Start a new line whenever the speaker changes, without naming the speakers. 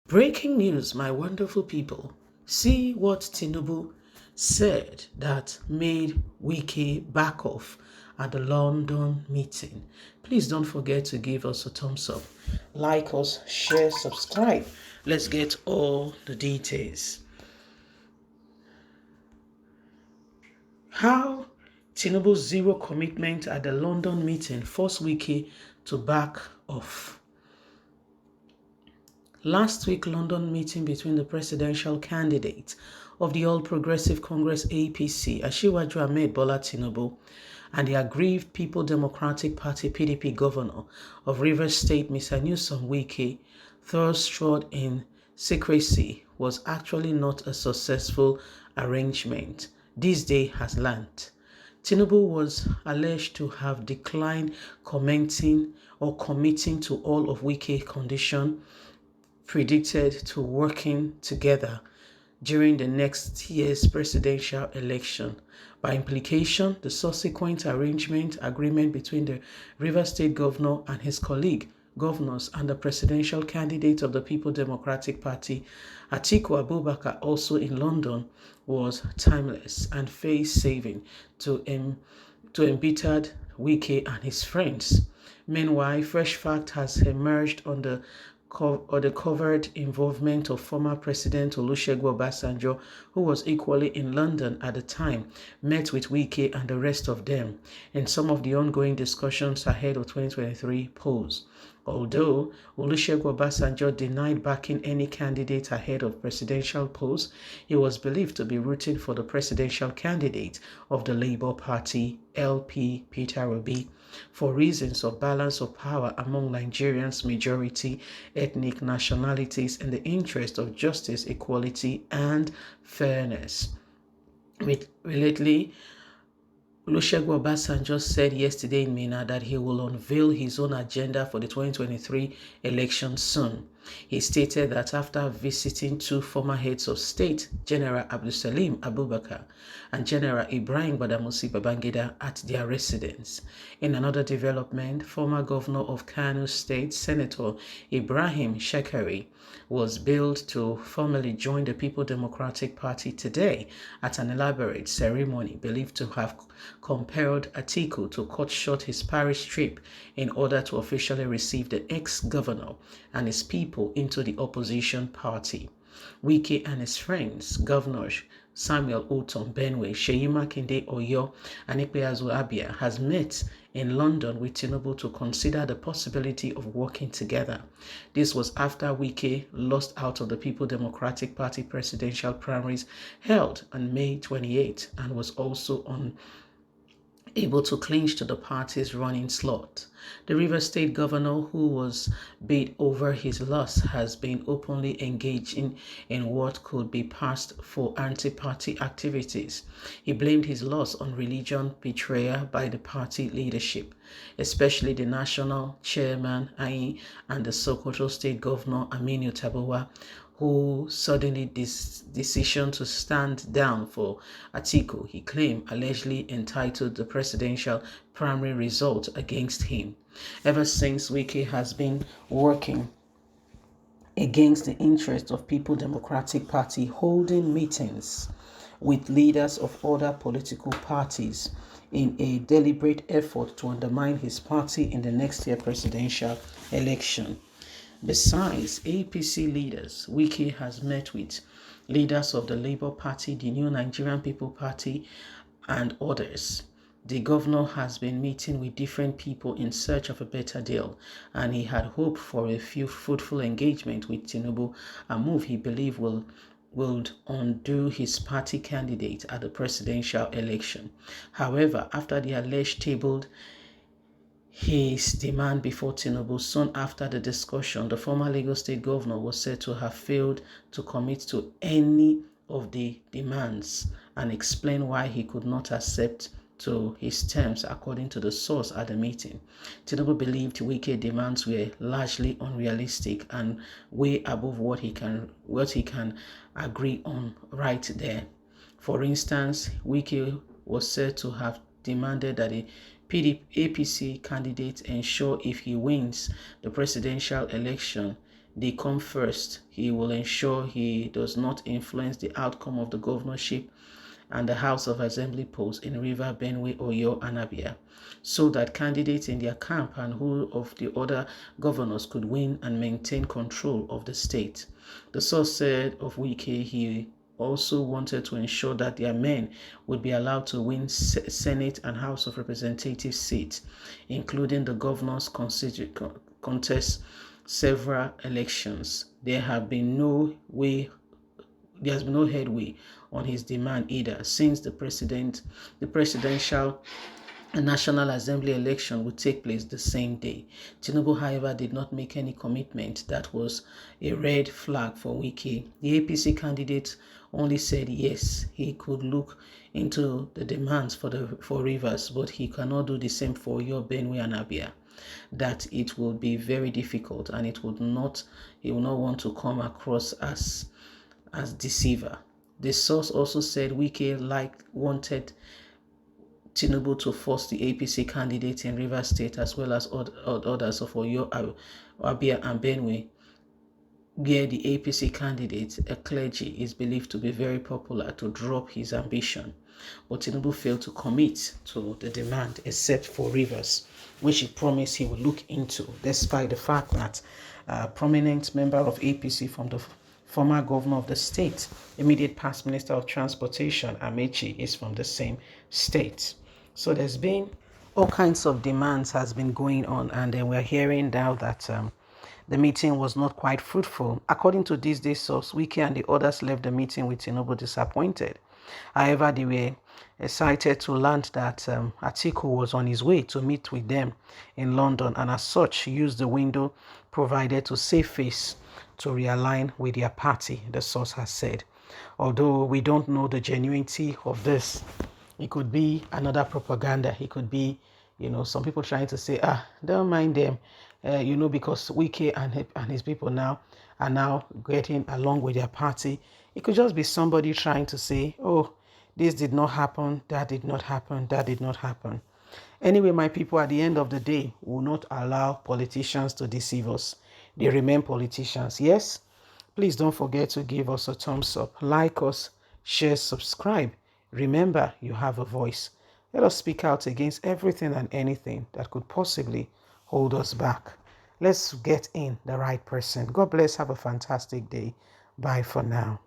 Breaking news, my wonderful people. See what Tinubu said that made Wike back off at the London meeting. Please don't forget to give us a thumbs up, like us, share, subscribe. Let's get all the details. How Tinubu's zero commitment at the London meeting forced Wike to back off. Last week, London meeting between the presidential candidate of the All Progressive Congress APC, Asiwaju Ahmed Bola Tinubu, and the aggrieved People Democratic Party PDP governor of Rivers State, Mr. Newsom Wike, thus trod in secrecy, was actually not a successful arrangement. This day has learned. Tinubu was alleged to have declined commenting or committing to all of Wike's conditions predicted to working together during the next year's presidential election. By implication, the subsequent agreement between the Rivers State governor and his colleague governors and the presidential candidate of the People Democratic Party, Atiku Abubakar, also in London, was timeless and face-saving to embittered Wike and his friends. Meanwhile, fresh fact has emerged on the covered involvement of former President Olusegun Obasanjo, who was equally in London at the time, met with Wike and the rest of them in some of the ongoing discussions ahead of 2023 polls. Although Olusegun Obasanjo denied backing any candidate ahead of presidential polls, he was believed to be rooting for the presidential candidate of the Labour Party, LP Peter Obi, for reasons of balance of power among Nigerians' majority ethnic nationalities in the interest of justice, equality, and fairness. Relatedly, Olusegun Obasanjo said yesterday in Mina that he will unveil his own agenda for the 2023 election soon. He stated that after visiting two former heads of state, General Abdulsalim Abubakar and General Ibrahim Badamasi Babangida, at their residence. In another development, former governor of Kano State, Senator Ibrahim Shekari, was billed to formally join the People Democratic Party today at an elaborate ceremony believed to have compelled Atiku to cut short his Paris trip in order to officially receive the ex-governor and his people into the opposition party. Wike and his friends, governors Samuel Otom Benue, Seyi Makinde Oyo, and Ikpeazu Abia, has met in London with Tinubu to consider the possibility of working together. This was after Wike lost out of the People Democratic Party presidential primaries held on May 28 and was also able to clinch to the party's running slot. The Rivers State governor, who was bid over his loss, has been openly engaging in what could be passed for anti-party activities. He blamed his loss on religion betrayal by the party leadership, especially the national chairman, Ayi, and the Sokoto State governor, Aminu Tabuwa, who suddenly decision to stand down for Atiku, he claimed, allegedly entitled the presidential primary result against him. Ever since, Wike has been working against the interests of People Democratic Party, holding meetings with leaders of other political parties in a deliberate effort to undermine his party in the next year presidential election. Besides APC leaders, Wike has met with leaders of the Labour Party, the New Nigerian People Party, and others. The governor has been meeting with different people in search of a better deal, and he had hoped for a few fruitful engagement with Tinubu, a move he believed would undo his party candidate at the presidential election. However, after the alleged tabled his demand before Tinubu, soon after the discussion, the former Lagos State governor was said to have failed to commit to any of the demands and explain why he could not accept to his terms, according to the source at the meeting. Tinubu believed Wike's demands were largely unrealistic and way above what he can agree on right there. For instance, Wike was said to have demanded that the APC candidate ensure if he wins the presidential election, they come first. He will ensure he does not influence the outcome of the governorship and the House of Assembly polls in River, Benue, Oyo, and Abia, so that candidates in their camp and who of the other governors could win and maintain control of the state. The source said of Wike he also wanted to ensure that their men would be allowed to win Senate and House of Representatives seats, including the governor's contest several elections. There has been no headway on his demand either, since the presidential and National Assembly election would take place the same day. Tinubu, however, did not make any commitment that was a red flag for Wike. The APC candidate only said yes, he could look into the demands for Rivers, but he cannot do the same for your Benue and Abia. That it will be very difficult, and he will not want to come across as deceiver. The source also said Wike wanted Tinubu to force the APC candidate in Rivers State as well as others of Oyo, Abia, and Benue, where the APC candidate, a clergy, is believed to be very popular, to drop his ambition. But Tinubu failed to commit to the demand except for Rivers, which he promised he would look into, despite the fact that a prominent member of APC from the former governor of the state, immediate past Minister of Transportation, Amechi, is from the same state. So there's been all kinds of demands has been going on, and then we're hearing now that the meeting was not quite fruitful. According to this day's source, Wike and the others left the meeting with Tinubu disappointed. However, they were excited to learn that Atiku was on his way to meet with them in London, and as such used the window provided to save face to realign with their party, the source has said. Although we don't know the genuinity of this, it could be another propaganda. It could be, some people trying to say, don't mind them, because Wike and his people now are now getting along with their party. It could just be somebody trying to say, oh, this did not happen, that did not happen, that did not happen. Anyway, my people, at the end of the day, we will not allow politicians to deceive us. They remain politicians. Yes? Please don't forget to give us a thumbs up, like us, share, subscribe. Remember, you have a voice. Let us speak out against everything and anything that could possibly hold us back. Let's get in the right person. God bless. Have a fantastic day. Bye for now.